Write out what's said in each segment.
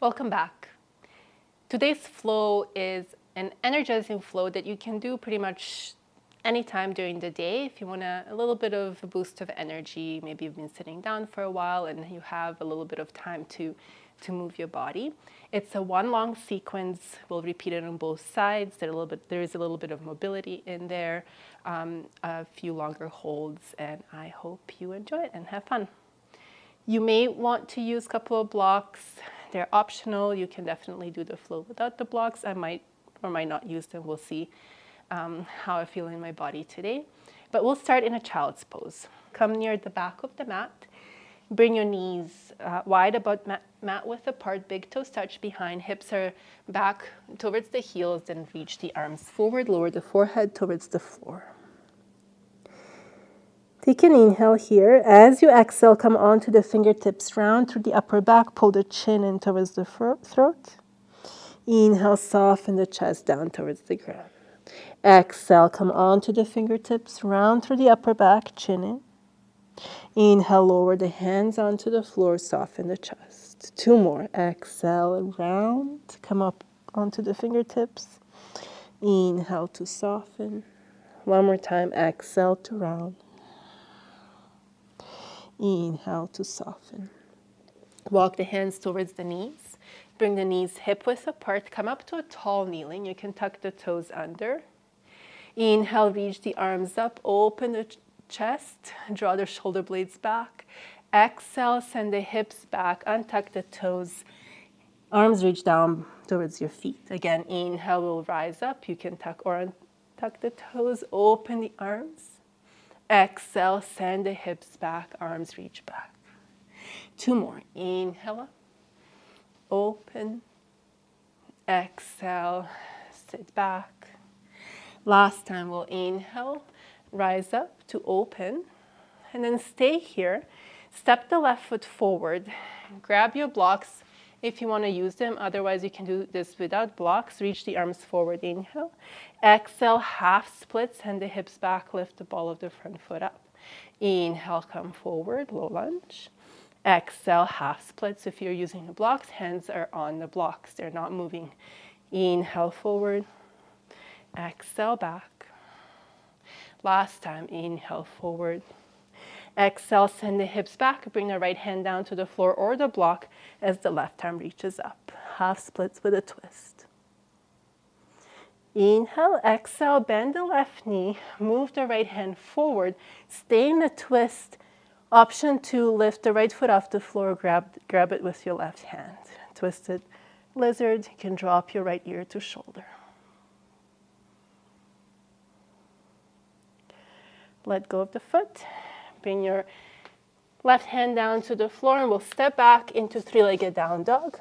Welcome back. Today's flow is an energizing flow that you can do pretty much anytime during the day. If you want a little bit of a boost of energy, maybe you've been sitting down for a while and you have a little bit of time to move your body. It's a one long sequence. We'll repeat it on both sides. There is a little bit of mobility in there, a few longer holds, and I hope you enjoy it and have fun. You may want to use a couple of blocks. They're optional. You can definitely do the flow without the blocks. I might or might not use them. We'll see how I feel in my body today. But we'll start in a child's pose. Come near the back of the mat. Bring your knees wide about mat width apart. Big toes touch behind. Hips are back towards the heels. Then reach the arms forward. Lower the forehead towards the floor. Take an inhale here. As you exhale, come onto the fingertips, round through the upper back, pull the chin in towards the throat. Inhale, soften the chest down towards the ground. Exhale, come onto the fingertips, round through the upper back, chin in. Inhale, lower the hands onto the floor, soften the chest. Two more. Exhale, round, come up onto the fingertips. Inhale to soften. One more time. Exhale to round. Inhale to soften. Walk the hands towards the knees. Bring the knees hip width apart. Come up to a tall kneeling. You can tuck the toes under. Inhale, reach the arms up. Open the chest. Draw the shoulder blades back. Exhale, send the hips back. Untuck the toes. Arms reach down towards your feet. Again, inhale will rise up. You can tuck or untuck the toes. Open the arms. Exhale, send the hips back, arms reach back. Two more. Inhale up, open. Exhale, sit back. Last time we'll inhale, rise up to open, and then stay here. Step the left foot forward. Grab your blocks if you want to use them. Otherwise, you can do this without blocks. Reach the arms forward. Inhale. Exhale, half split. Send the hips back. Lift the ball of the front foot up. Inhale, come forward. Low lunge. Exhale, half splits. If you're using the blocks, hands are on the blocks. They're not moving. Inhale, forward. Exhale, back. Last time, inhale, forward. Exhale, send the hips back. Bring the right hand down to the floor or the block as the left arm reaches up. Half splits with a twist. Inhale, exhale, bend the left knee. Move the right hand forward. Stay in the twist. Option 2, lift the right foot off the floor. Grab it with your left hand. Twisted lizard. You can drop your right ear to shoulder. Let go of the foot. Bring your left hand down to the floor and we'll step back into three-legged down dog.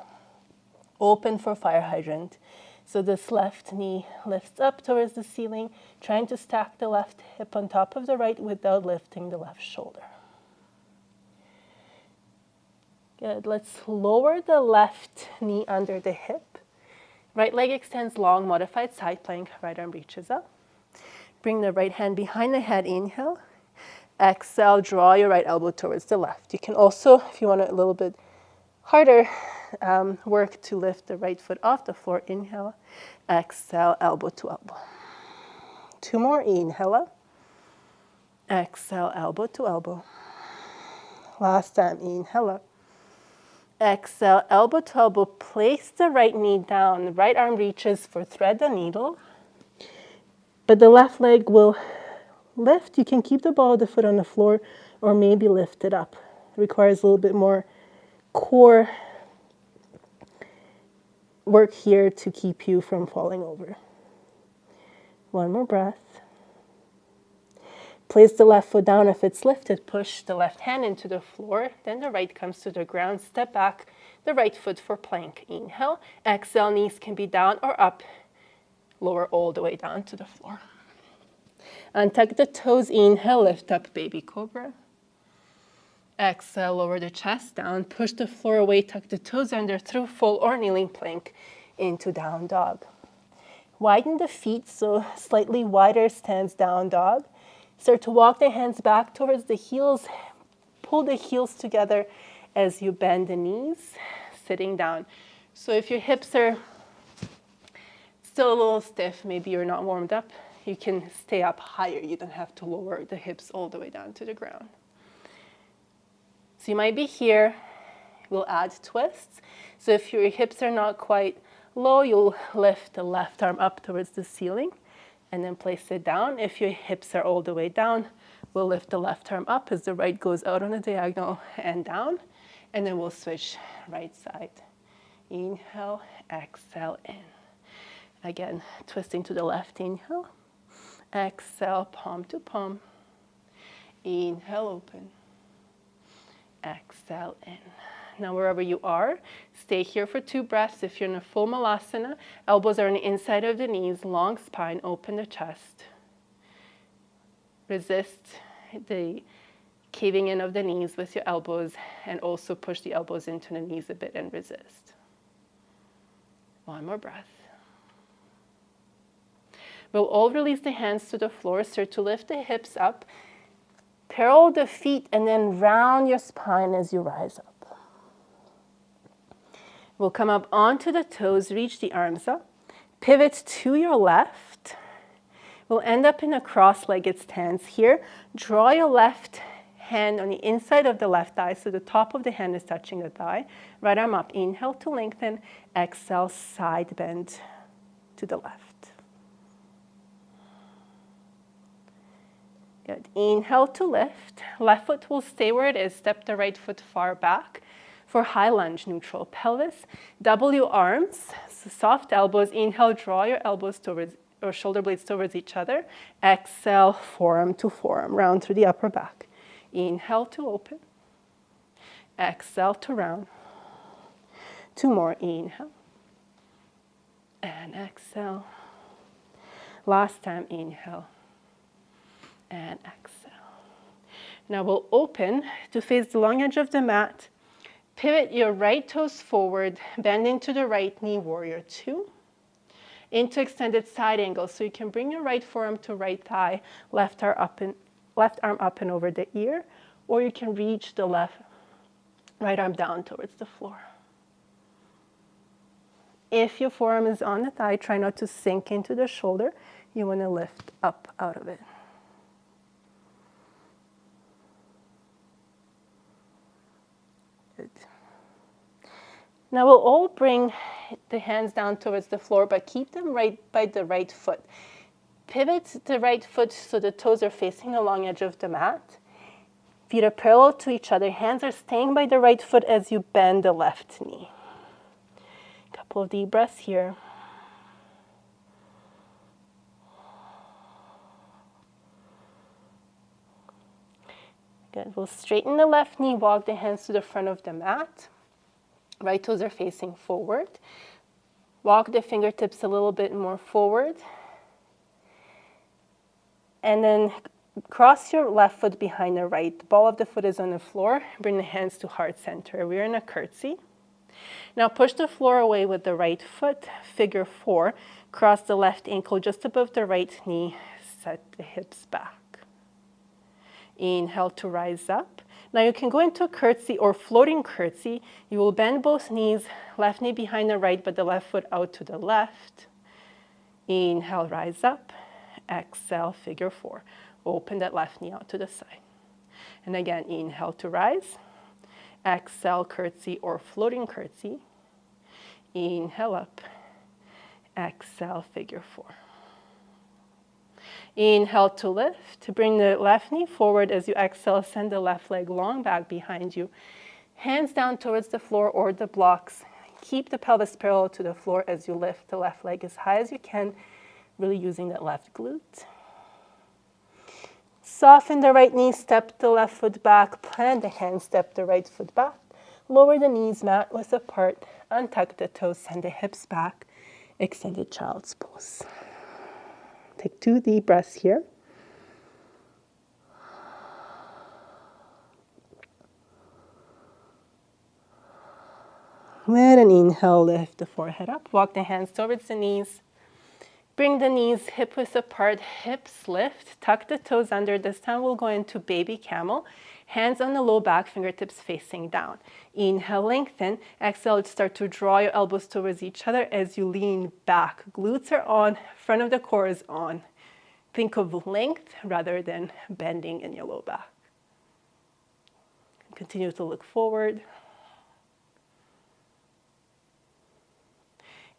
Open for fire hydrant. So this left knee lifts up towards the ceiling, trying to stack the left hip on top of the right without lifting the left shoulder. Good. Let's lower the left knee under the hip. Right leg extends long, modified side plank. Right arm reaches up. Bring the right hand behind the head. Inhale. Exhale, draw your right elbow towards the left. You can also, if you want a little bit harder, work to lift the right foot off the floor. Inhale. Exhale, elbow to elbow. Two more. Inhale up. Exhale, elbow to elbow. Last time. Inhale up. Exhale, elbow to elbow. Place the right knee down. The right arm reaches for thread the needle. But the left leg will lift. You can keep the ball of the foot on the floor or maybe lift it up. It requires a little bit more core work here to keep you from falling over. One more breath. Place the left foot down. If it's lifted, push the left hand into the floor. Then the right comes to the ground. Step back the right foot for plank. Inhale. Exhale, knees can be down or up. Lower all the way down to the floor. Untuck the toes. Inhale, lift up, baby cobra. Exhale, lower the chest down. Push the floor away. Tuck the toes under through full or kneeling plank into down dog. Widen the feet, so slightly wider stance down dog. Start to walk the hands back towards the heels. Pull the heels together as you bend the knees, sitting down. So if your hips are still a little stiff, maybe you're not warmed up, you can stay up higher. You don't have to lower the hips all the way down to the ground. So you might be here. We'll add twists. So if your hips are not quite low, you'll lift the left arm up towards the ceiling and then place it down. If your hips are all the way down, we'll lift the left arm up as the right goes out on a diagonal and down. And then we'll switch right side. Inhale, exhale, in. Again, twisting to the left, inhale. Exhale, palm to palm. Inhale, open. Exhale, in. Now, wherever you are, stay here for 2 breaths. If you're in a full malasana, elbows are on the inside of the knees, long spine, open the chest. Resist the caving in of the knees with your elbows, and also push the elbows into the knees a bit and resist. 1 more breath. We'll all release the hands to the floor. Start to lift the hips up. Parallel the feet and then round your spine as you rise up. We'll come up onto the toes, reach the arms up. Pivot to your left. We'll end up in a cross-legged stance here. Draw your left hand on the inside of the left thigh, so the top of the hand is touching the thigh. Right arm up. Inhale to lengthen. Exhale, side bend to the left. Good. Inhale to lift. Left foot will stay where it is. Step the right foot far back. For high lunge, neutral pelvis. Double your arms. So soft elbows. Inhale, draw your elbows towards, or shoulder blades towards each other. Exhale, forearm to forearm. Round through the upper back. Inhale to open. Exhale to round. 2 more. Inhale. And exhale. Last time, inhale. And exhale. Now we'll open to face the long edge of the mat. Pivot your right toes forward, bend into the right knee, warrior 2. Into extended side angle, so you can bring your right forearm to right thigh, left arm up and over the ear, or you can reach the right arm down towards the floor. If your forearm is on the thigh, try not to sink into the shoulder. You want to lift up out of it. Good. Now we'll all bring the hands down towards the floor, but keep them right by the right foot. Pivot the right foot so the toes are facing the long edge of the mat. Feet are parallel to each other. Hands are staying by the right foot as you bend the left knee. Couple of deep breaths here. Good. We'll straighten the left knee, walk the hands to the front of the mat. Right toes are facing forward. Walk the fingertips a little bit more forward. And then cross your left foot behind the right. The ball of the foot is on the floor. Bring the hands to heart center. We're in a curtsy. Now push the floor away with the right foot, figure 4. Cross the left ankle just above the right knee. Set the hips back. Inhale to rise up. Now you can go into a curtsy or floating curtsy. You will bend both knees, left knee behind the right, but the left foot out to the left. Inhale, rise up. Exhale, figure 4. Open that left knee out to the side. And again, inhale to rise. Exhale, curtsy or floating curtsy. Inhale up. Exhale, figure 4. Inhale to lift. To bring the left knee forward as you exhale, send the left leg long back behind you. Hands down towards the floor or the blocks. Keep the pelvis parallel to the floor as you lift the left leg as high as you can, really using that left glute. Soften the right knee, step the left foot back, plant the hand, step the right foot back. Lower the knees, mat width apart, untuck the toes, send the hips back, extended child's pose. Take 2 deep breaths here. With an inhale, lift the forehead up, walk the hands towards the knees. Bring the knees hip width apart, hips lift, tuck the toes under. This time we'll go into baby camel. Hands on the low back, fingertips facing down. Inhale, lengthen. Exhale, start to draw your elbows towards each other as you lean back. Glutes are on, front of the core is on. Think of length rather than bending in your low back. Continue to look forward.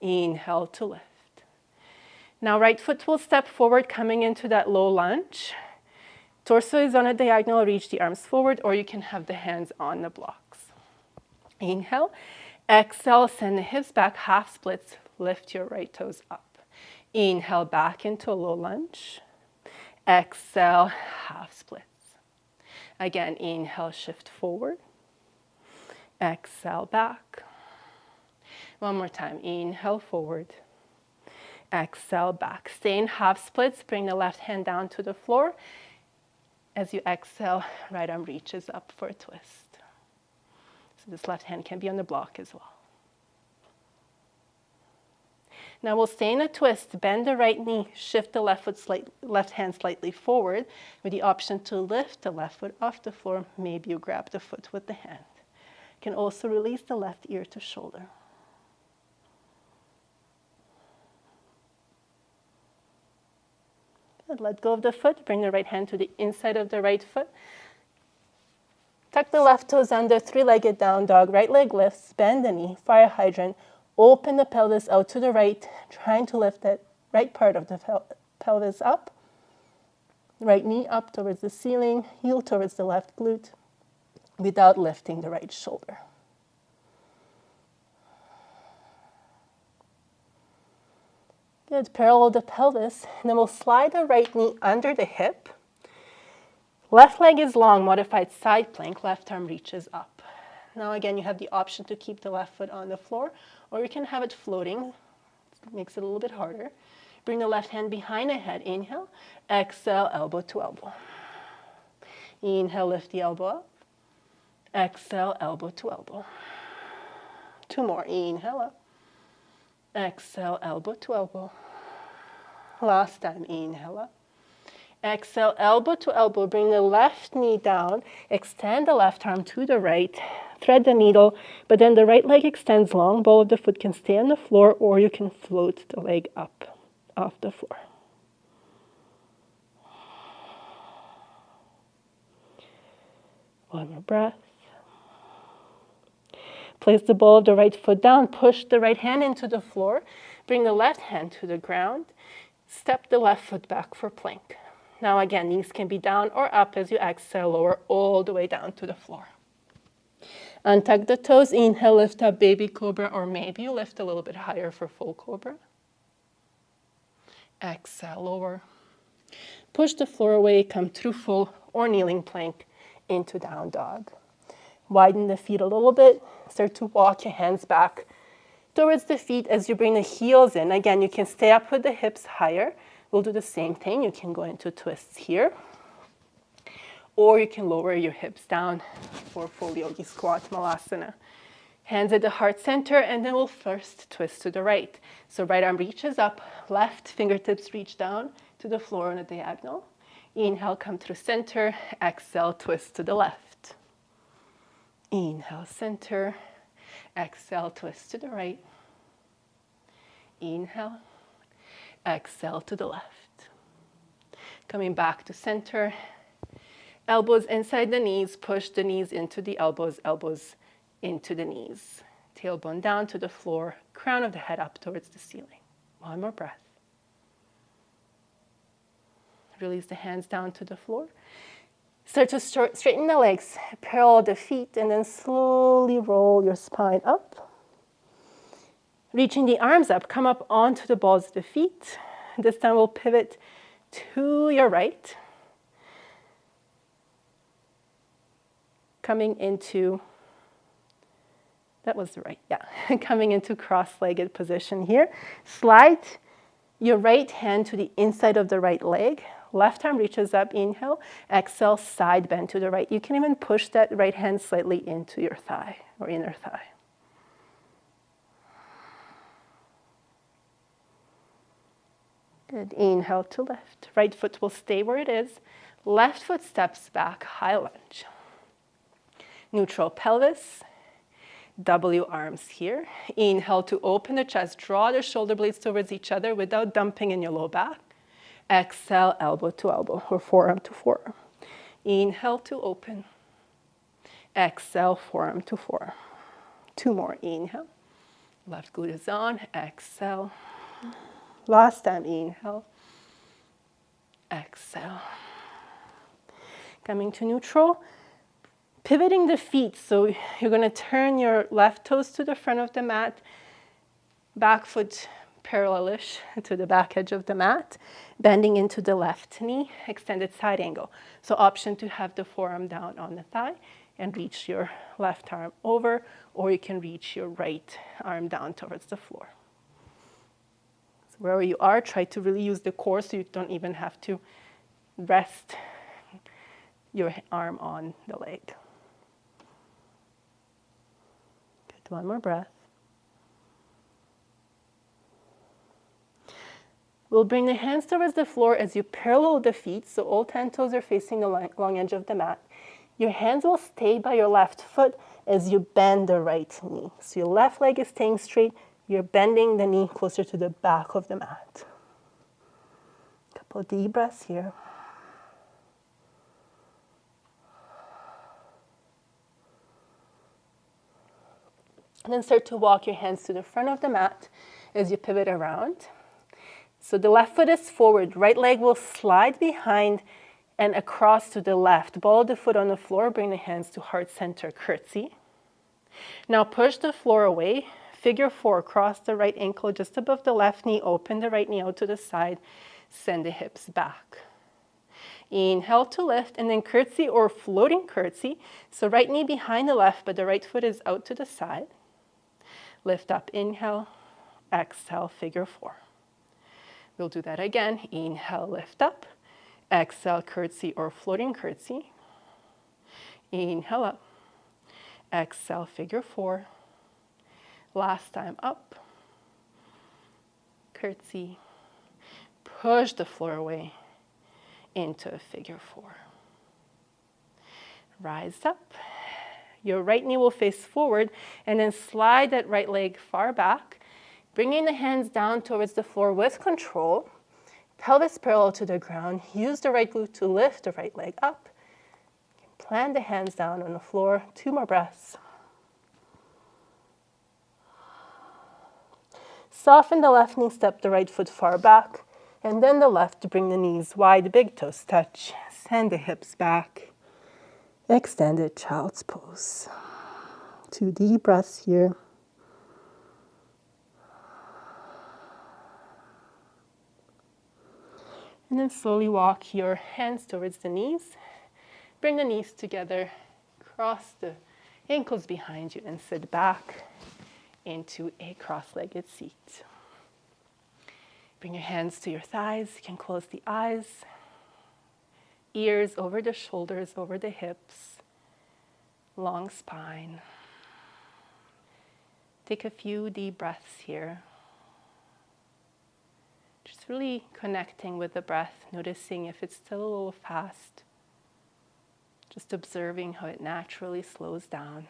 Inhale to lift. Now right foot will step forward, coming into that low lunge. Torso is on a diagonal, reach the arms forward, or you can have the hands on the blocks. Inhale. Exhale, send the hips back, half splits, lift your right toes up. Inhale, back into a low lunge. Exhale, half splits. Again, inhale, shift forward. Exhale, back. One more time, inhale, forward. Exhale, back. Stay in half splits, bring the left hand down to the floor. As you exhale, right arm reaches up for a twist. So this left hand can be on the block as well. Now we'll stay in a twist, bend the right knee, shift the left hand slightly forward with the option to lift the left foot off the floor. Maybe you grab the foot with the hand. You can also release the left ear to shoulder. Good. Let go of the foot, bring the right hand to the inside of the right foot. Tuck the left toes under, three-legged down dog, right leg lifts, bend the knee, fire hydrant. Open the pelvis out to the right, trying to lift that right part of the pelvis up. Right knee up towards the ceiling, heel towards the left glute, without lifting the right shoulder. Good, parallel the pelvis, and then we'll slide the right knee under the hip. Left leg is long, modified side plank, left arm reaches up. Now again, you have the option to keep the left foot on the floor, or you can have it floating. It makes it a little bit harder. Bring the left hand behind the head. Inhale. Exhale, elbow to elbow. Inhale, lift the elbow up. Exhale, elbow to elbow. Two more. Inhale up. Exhale, elbow to elbow. Last time. Inhale up. Exhale, elbow to elbow. Bring the left knee down. Extend the left arm to the right. Thread the needle, but then the right leg extends long. Ball of the foot can stay on the floor, or you can float the leg up off the floor. One more breath. Place the ball of the right foot down. Push the right hand into the floor. Bring the left hand to the ground. Step the left foot back for plank. Now again, knees can be down or up as you exhale, lower all the way down to the floor. Untuck the toes, inhale, lift up, baby cobra, or maybe you lift a little bit higher for full cobra. Exhale, lower. Push the floor away, come through full or kneeling plank into down dog. Widen the feet a little bit, start to walk your hands back towards the feet as you bring the heels in. Again, you can stay up with the hips higher. We'll do the same thing. You can go into twists here, or you can lower your hips down for full yogi squat, malasana. Hands at the heart center, and then we'll first twist to the right. So right arm reaches up, left fingertips reach down to the floor on a diagonal. Inhale, come through center. Exhale, twist to the left. Inhale, center. Exhale, twist to the right. Inhale. Exhale to the left. Coming back to center. Elbows inside the knees, push the knees into the elbows, elbows into the knees. Tailbone down to the floor, crown of the head up towards the ceiling. One more breath. Release the hands down to the floor. Start to straighten the legs, parallel the feet, and then slowly roll your spine up. Reaching the arms up, come up onto the balls of the feet. This time we'll pivot to your right. Coming into, that was the right, yeah. Coming into cross-legged position here. Slide your right hand to the inside of the right leg. Left arm reaches up, inhale. Exhale, side bend to the right. You can even push that right hand slightly into your thigh or inner thigh. Good. Inhale to lift. Right foot will stay where it is. Left foot steps back, high lunge. Neutral pelvis. W arms here. Inhale to open the chest. Draw the shoulder blades towards each other without dumping in your low back. Exhale, elbow to elbow or forearm to forearm. Inhale to open. Exhale, forearm to forearm. 2 more. Inhale. Left glute is on. Exhale. Last time. Inhale. Exhale. Coming to neutral. Pivoting the feet. So you're going to turn your left toes to the front of the mat. Back foot parallelish to the back edge of the mat. Bending into the left knee. Extended side angle. So option to have the forearm down on the thigh and reach your left arm over, or you can reach your right arm down towards the floor. So wherever you are, try to really use the core so you don't even have to rest your arm on the leg. Good, 1 more breath. We'll bring the hands towards the floor as you parallel the feet, so all 10 toes are facing the long edge of the mat. Your hands will stay by your left foot as you bend the right knee. So your left leg is staying straight. You're bending the knee closer to the back of the mat. Couple of deep breaths here. And then start to walk your hands to the front of the mat as you pivot around. So the left foot is forward. Right leg will slide behind and across to the left. Ball the foot on the floor, bring the hands to heart center, curtsy. Now push the floor away, figure 4, cross the right ankle just above the left knee, open the right knee out to the side, send the hips back. Inhale to lift, and then curtsy or floating curtsy. So right knee behind the left, but the right foot is out to the side. Lift up, inhale, exhale, figure 4. We'll do that again. Inhale, lift up. Exhale, curtsy or floating curtsy. Inhale up. Exhale, figure 4. Last time up. Curtsy. Push the floor away into a figure 4. Rise up. Your right knee will face forward and then slide that right leg far back. Bringing the hands down towards the floor with control. Pelvis parallel to the ground. Use the right glute to lift the right leg up. Plant the hands down on the floor. 2 more breaths. Soften the left knee, step the right foot far back. And then the left to bring the knees wide, big toes touch. Send the hips back. Extended child's pose. 2 deep breaths here. And then slowly walk your hands towards the knees. Bring the knees together, cross the ankles behind you, and sit back into a cross-legged seat. Bring your hands to your thighs. You can close the eyes. Ears over the shoulders, over the hips. Long spine. Take a few deep breaths here. Just really connecting with the breath, noticing if it's still a little fast. Just observing how it naturally slows down.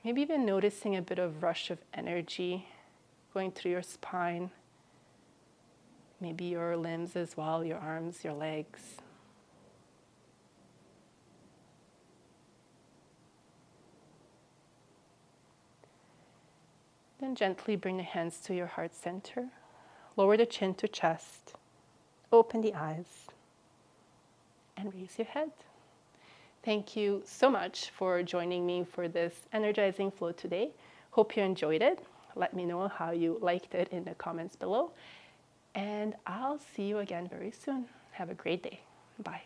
Maybe even noticing a bit of rush of energy going through your spine. Maybe your limbs as well, your arms, your legs. Then gently bring the hands to your heart center. Lower the chin to chest. Open the eyes. And raise your head. Thank you so much for joining me for this energizing flow today. Hope you enjoyed it. Let me know how you liked it in the comments below. And I'll see you again very soon. Have a great day. Bye.